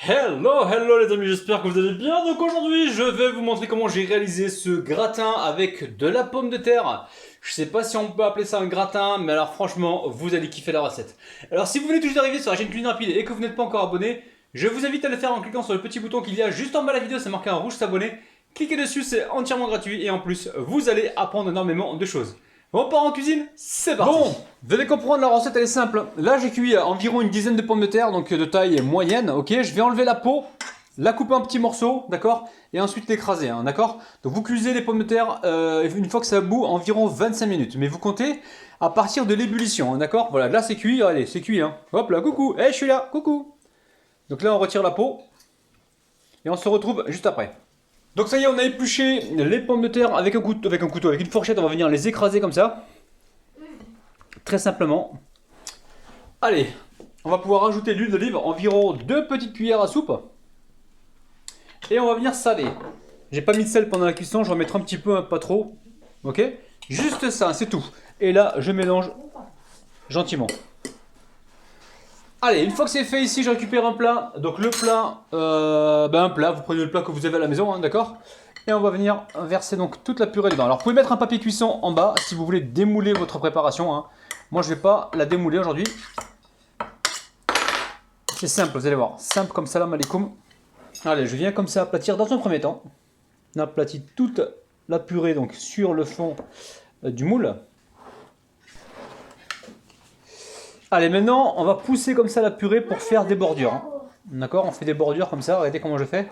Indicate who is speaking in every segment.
Speaker 1: Hello les amis, j'espère que vous allez bien. Donc aujourd'hui, je vais vous montrer comment j'ai réalisé ce gratin avec de la pomme de terre. Je sais pas si on peut appeler ça un gratin, mais alors franchement, vous allez kiffer la recette. Alors si vous venez tout juste d'arriver sur la chaîne Cuisine Rapide et que vous n'êtes pas encore abonné, je vous invite à le faire en cliquant sur le petit bouton qu'il y a juste en bas de la vidéo, c'est marqué en rouge s'abonner. Cliquez dessus, c'est entièrement gratuit et en plus, vous allez apprendre énormément de choses. On part en cuisine, c'est parti. Bon, vous allez comprendre, la recette elle est simple. Là j'ai cuit environ une dizaine de pommes de terre, donc de taille moyenne, ok. Je vais enlever la peau, la couper en petits morceaux, d'accord. Et ensuite l'écraser, hein, d'accord. Donc vous cuisez les pommes de terre, une fois que ça bout, environ 25 minutes. Mais vous comptez à partir de l'ébullition, hein, d'accord. Voilà, là c'est cuit, allez, c'est cuit, hein. Hop là, coucou, je suis là, coucou. Donc là on retire la peau. Et on se retrouve juste après. Donc ça y est, on a épluché les pommes de terre avec un couteau, avec une fourchette, on va venir les écraser comme ça. Très simplement. Allez, on va pouvoir ajouter l'huile d'olive, environ 2 petites cuillères à soupe. Et on va venir saler. J'ai pas mis de sel pendant la cuisson, je vais en mettre un petit peu, pas trop. Ok? Juste ça, c'est tout. Et là, je mélange gentiment. Allez, une fois que c'est fait ici, je récupère un plat. Donc le plat, un plat, vous prenez le plat que vous avez à la maison, hein, d'accord? Et on va venir verser donc toute la purée dedans. Alors vous pouvez mettre un papier cuisson en bas si vous voulez démouler votre préparation, hein. Moi je vais pas la démouler aujourd'hui. C'est simple, vous allez voir. Simple comme salam alaikum. Allez, je viens comme ça aplatir dans un premier temps. On aplatit toute la purée donc sur le fond du moule. Allez, maintenant, on va pousser comme ça la purée pour faire des bordures, hein. D'accord? On fait des bordures comme ça. Regardez comment je fais.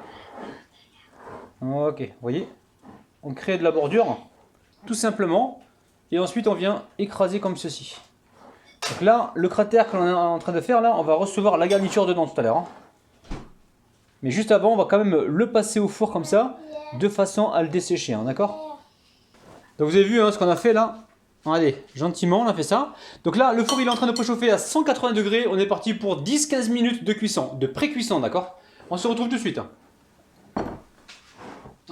Speaker 1: Ok, vous voyez? On crée de la bordure, tout simplement. Et ensuite, on vient écraser comme ceci. Donc là, le cratère que l'on est en train de faire, là, on va recevoir la garniture dedans tout à l'heure, hein. Mais juste avant, on va quand même le passer au four comme ça, de façon à le dessécher, hein, d'accord? Donc vous avez vu, hein, ce qu'on a fait là. Allez, gentiment, on a fait ça. Donc là, le four il est en train de préchauffer à 180 degrés. On est parti pour 10-15 minutes de cuisson, de pré-cuisson, d'accord? On se retrouve tout de suite, hein.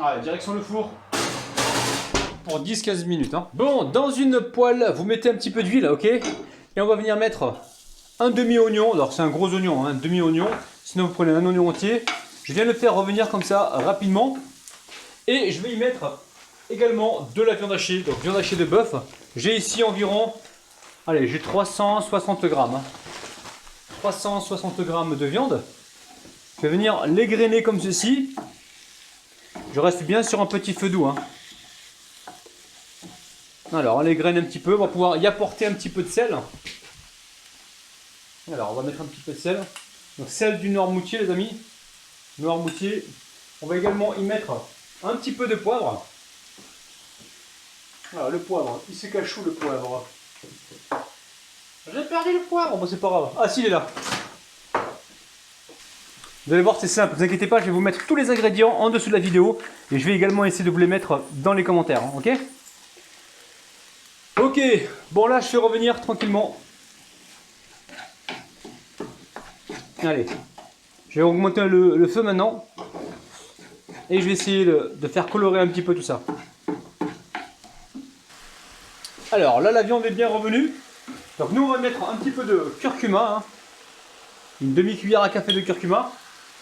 Speaker 1: Allez, direction le four pour 10-15 minutes, hein. Bon, dans une poêle, vous mettez un petit peu d'huile, ok? Et on va venir mettre un demi-oignon. Alors c'est un gros oignon, hein, un demi-oignon. Sinon vous prenez un oignon entier. Je viens le faire revenir comme ça rapidement. Et je vais y mettre également de la viande hachée, donc viande hachée de bœuf. J'ai ici environ, allez, j'ai 360 grammes, hein. 360 grammes de viande. Je vais venir l'égrener comme ceci. Je reste bien sur un petit feu doux, hein. Alors, on l'égrène un petit peu, on va pouvoir y apporter un petit peu de sel. Alors, on va mettre un petit peu de sel. Donc, sel du Noirmoutier, les amis. Noirmoutier. On va également y mettre un petit peu de poivre. Voilà, le poivre, il se cache où le poivre? J'ai perdu le poivre, bon c'est pas grave. Ah si, il est là. Vous allez voir, c'est simple, ne vous inquiétez pas, je vais vous mettre tous les ingrédients en dessous de la vidéo. Et je vais également essayer de vous les mettre dans les commentaires, hein, ok? Ok, bon là je fais revenir tranquillement. Allez, je vais augmenter le feu maintenant. Et je vais essayer de faire colorer un petit peu tout ça. Alors là la viande est bien revenue. Donc nous on va mettre un petit peu de curcuma, hein. Une demi-cuillère à café de curcuma.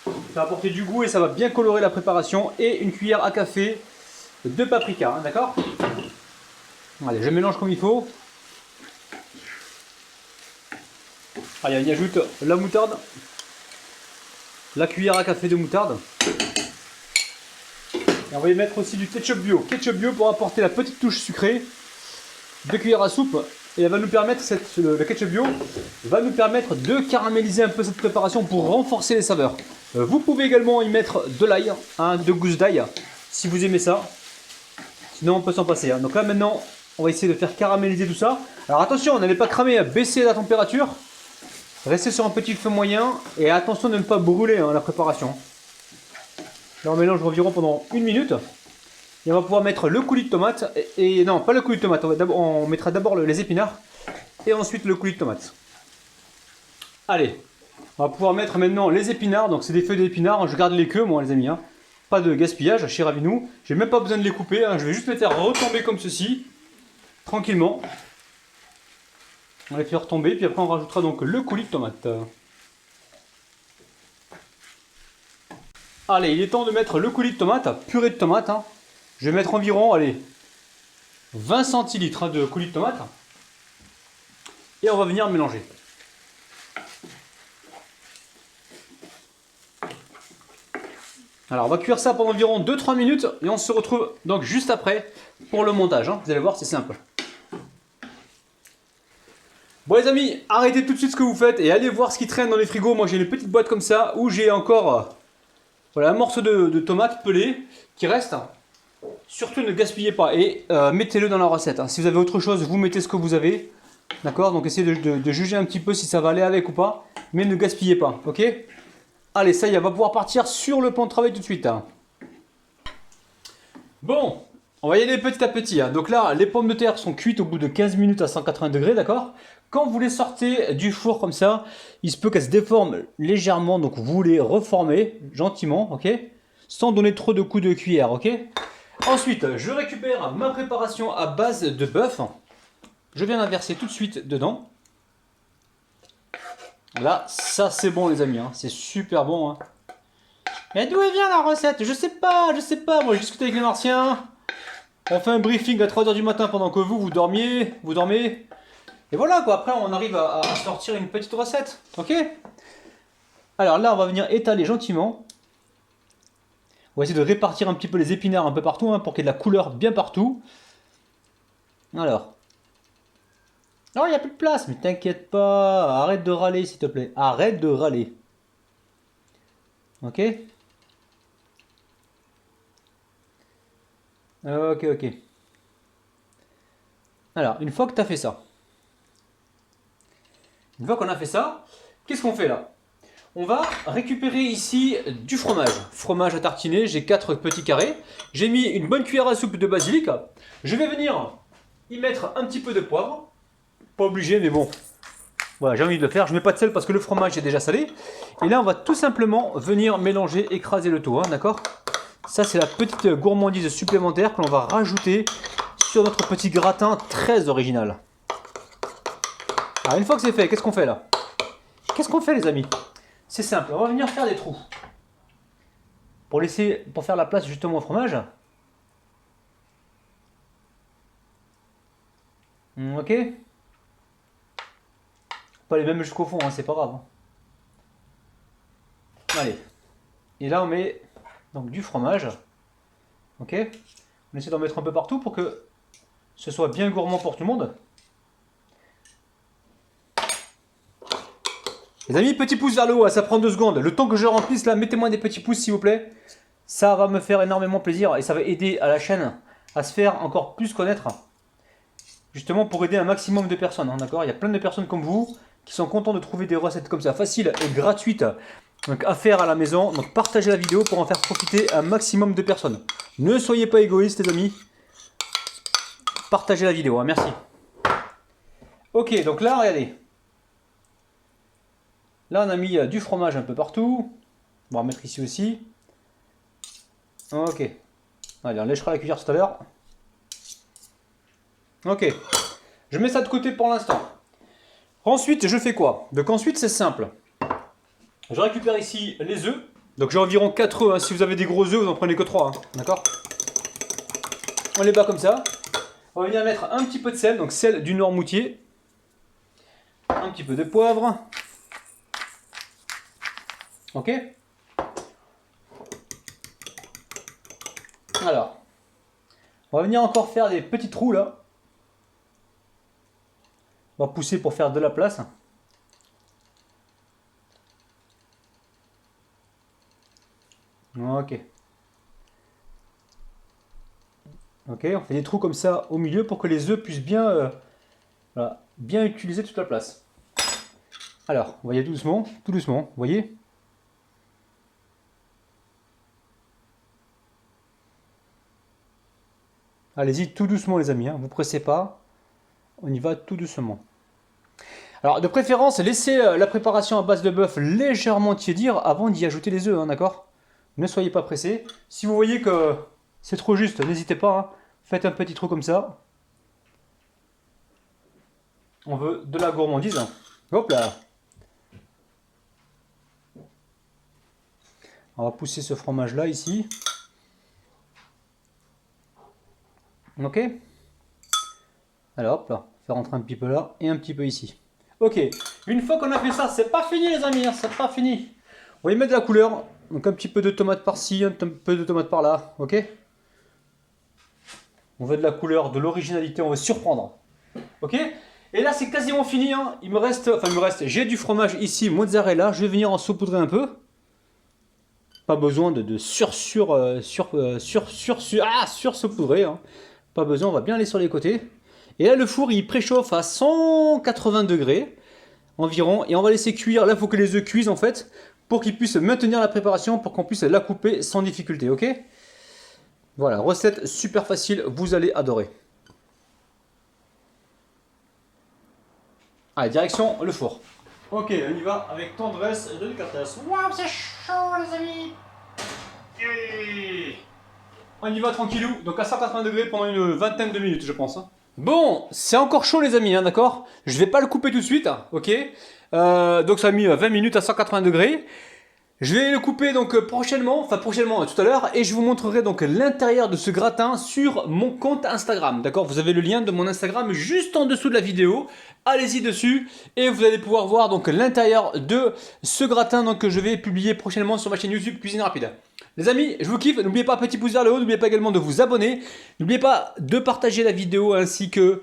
Speaker 1: Ça va apporter du goût et ça va bien colorer la préparation. Et une cuillère à café de paprika, hein, d'accord? Allez, je mélange comme il faut. Allez, on y ajoute la moutarde. La cuillère à café de moutarde. Et on va y mettre aussi du ketchup bio. Ketchup bio pour apporter la petite touche sucrée. 2 cuillères à soupe. Et elle va nous permettre, le ketchup bio va nous permettre de caraméliser un peu cette préparation pour renforcer les saveurs. Vous pouvez également y mettre de l'ail, hein, 2 gousses d'ail, si vous aimez ça. Sinon on peut s'en passer, hein. Donc là maintenant, on va essayer de faire caraméliser tout ça. Alors attention, n'allez pas cramer, baisser la température. Restez sur un petit feu moyen et attention de ne pas brûler, hein, la préparation. Là on mélange environ pendant 1 minute. Et on va pouvoir mettre le coulis de tomate. Et non, pas le coulis de tomate. On mettra d'abord les épinards. Et ensuite le coulis de tomate. Allez. On va pouvoir mettre maintenant les épinards. Donc c'est des feuilles d'épinards. Je garde les queues, moi les amis, hein. Pas de gaspillage chez Ravinou. J'ai même pas besoin de les couper, hein. Je vais juste les faire retomber comme ceci. Tranquillement. On les fait retomber. Puis après on rajoutera donc le coulis de tomate. Allez, il est temps de mettre le coulis de tomate, purée de tomate. Hein. Je vais mettre environ, allez, 20 centilitres de coulis de tomate. Et on va venir mélanger. Alors on va cuire ça pendant environ 2-3 minutes et on se retrouve donc juste après pour le montage. Hein. Vous allez voir, c'est simple. Bon les amis, arrêtez tout de suite ce que vous faites et allez voir ce qui traîne dans les frigos. Moi j'ai une petite boîte comme ça où j'ai encore voilà, un morceau de tomate pelée qui reste. Surtout ne gaspillez pas et mettez-le dans la recette. Hein. Si vous avez autre chose, vous mettez ce que vous avez. D'accord? Donc essayez de juger un petit peu si ça va aller avec ou pas. Mais ne gaspillez pas, ok? Allez, ça y est, on va pouvoir partir sur le plan de travail tout de suite. Hein. Bon, on va y aller petit à petit. Hein. Donc là, les pommes de terre sont cuites au bout de 15 minutes à 180 degrés, d'accord? Quand vous les sortez du four comme ça, il se peut qu'elles se déforment légèrement. Donc vous les reformez gentiment, ok? Sans donner trop de coups de cuillère, ok? Ensuite, je récupère ma préparation à base de bœuf. Je viens la verser tout de suite dedans. Là, ça c'est bon les amis, hein. C'est super bon. Hein. Mais d'où elle vient la recette? Je sais pas. Moi j'ai discuté avec les martiens. On fait un briefing à 3h du matin pendant que vous dormiez. Et voilà quoi, après on arrive à sortir une petite recette. Ok? Alors là, on va venir étaler gentiment. On va essayer de répartir un petit peu les épinards un peu partout hein, pour qu'il y ait de la couleur bien partout. Alors. Non, il n'y a plus de place, mais t'inquiète pas. Arrête de râler, s'il te plaît. Arrête de râler. Ok? Ok. Alors, une fois que tu as fait ça, une fois qu'on a fait ça, qu'est-ce qu'on fait là? On va récupérer ici du fromage. Fromage à tartiner, j'ai 4 petits carrés. J'ai mis une bonne cuillère à soupe de basilic. Je vais venir y mettre un petit peu de poivre. Pas obligé, mais bon. Voilà, j'ai envie de le faire. Je mets pas de sel parce que le fromage est déjà salé. Et là, on va tout simplement venir mélanger, écraser le tout, hein, d'accord? Ça, c'est la petite gourmandise supplémentaire que l'on va rajouter sur notre petit gratin très original. Alors, une fois que c'est fait, qu'est-ce qu'on fait là? Qu'est-ce qu'on fait, les amis? C'est simple, on va venir faire des trous. Pour faire la place justement au fromage. Ok? Pas les mêmes jusqu'au fond, hein, c'est pas grave. Hein. Allez. Et là, on met donc du fromage. Ok? On essaie d'en mettre un peu partout pour que ce soit bien gourmand pour tout le monde. Les amis, petit pouce vers le haut, ça prend 2 secondes. Le temps que je remplisse là, mettez-moi des petits pouces s'il vous plaît. Ça va me faire énormément plaisir et ça va aider à la chaîne à se faire encore plus connaître. Justement pour aider un maximum de personnes, hein, d'accord? Il y a plein de personnes comme vous qui sont contents de trouver des recettes comme ça, faciles et gratuites donc à faire à la maison. Donc partagez la vidéo pour en faire profiter un maximum de personnes. Ne soyez pas égoïstes les amis. Partagez la vidéo, hein, merci. Ok, donc là, regardez. Là, on a mis du fromage un peu partout. On va remettre ici aussi. Ok. Allez, on lèchera la cuillère tout à l'heure. Ok. Je mets ça de côté pour l'instant. Ensuite, je fais quoi? Donc ensuite, c'est simple. Je récupère ici les œufs. Donc j'ai environ 4 œufs. Hein. Si vous avez des gros œufs, vous en prenez que 3. Hein. D'accord? On les bat comme ça. On va venir mettre un petit peu de sel. Donc sel du Noirmoutier. Un petit peu de poivre. Ok? Alors. On va venir encore faire des petits trous là. On va pousser pour faire de la place. Ok. Ok, on fait des trous comme ça au milieu pour que les œufs puissent bien, voilà, bien utiliser toute la place. Alors, vous voyez tout doucement, vous voyez? Allez-y tout doucement les amis, hein, vous pressez pas, on y va tout doucement. Alors de préférence, laissez la préparation à base de bœuf légèrement tiédir avant d'y ajouter les œufs, hein, d'accord? Ne soyez pas pressés. Si vous voyez que c'est trop juste, n'hésitez pas, hein, faites un petit trou comme ça. On veut de la gourmandise. Hop là. On va pousser ce fromage là ici. Ok. Alors hop là, faire rentrer un petit peu là et un petit peu ici. Ok, une fois qu'on a fait ça, c'est pas fini les amis, hein, c'est pas fini. On va y mettre de la couleur, donc un petit peu de tomate par-ci, un peu de tomate par-là, ok. On veut de la couleur, de l'originalité, on veut surprendre. Ok. Et là c'est quasiment fini, hein. Il me reste, j'ai du fromage ici, mozzarella, je vais venir en saupoudrer un peu. Pas besoin de saupoudrer, hein. Pas besoin, on va bien aller sur les côtés. Et là, le four, il préchauffe à 180 degrés environ. Et on va laisser cuire. Là, il faut que les œufs cuisent en fait, pour qu'ils puissent maintenir la préparation, pour qu'on puisse la couper sans difficulté, ok? Voilà, recette super facile, vous allez adorer. Allez, direction le four. Ok, on y va avec tendresse et délicatesse. Waouh, c'est chaud les amis! On y va tranquillou, donc à 180 degrés pendant une vingtaine de minutes, je pense. Hein. Bon, c'est encore chaud les amis, hein, d'accord? Je vais pas le couper tout de suite, hein, ok? Donc ça a mis 20 minutes à 180 degrés. Je vais le couper donc prochainement tout à l'heure, et je vous montrerai donc l'intérieur de ce gratin sur mon compte Instagram, d'accord? Vous avez le lien de mon Instagram juste en dessous de la vidéo. Allez-y dessus et vous allez pouvoir voir donc l'intérieur de ce gratin donc, que je vais publier prochainement sur ma chaîne YouTube Cuisine Rapide. Les amis, je vous kiffe, n'oubliez pas petit pouce vers le haut, n'oubliez pas également de vous abonner, n'oubliez pas de partager la vidéo ainsi que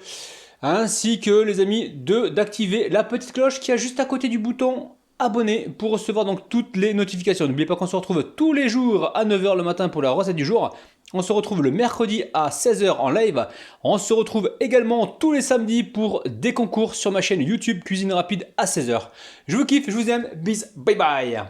Speaker 1: les amis d'activer la petite cloche qui est juste à côté du bouton abonner pour recevoir donc toutes les notifications. N'oubliez pas qu'on se retrouve tous les jours à 9 h le matin pour la recette du jour. On se retrouve le mercredi à 16 h en live. On se retrouve également tous les samedis pour des concours sur ma chaîne YouTube Cuisine Rapide à 16 h. Je vous kiffe, je vous aime, bis, bye bye.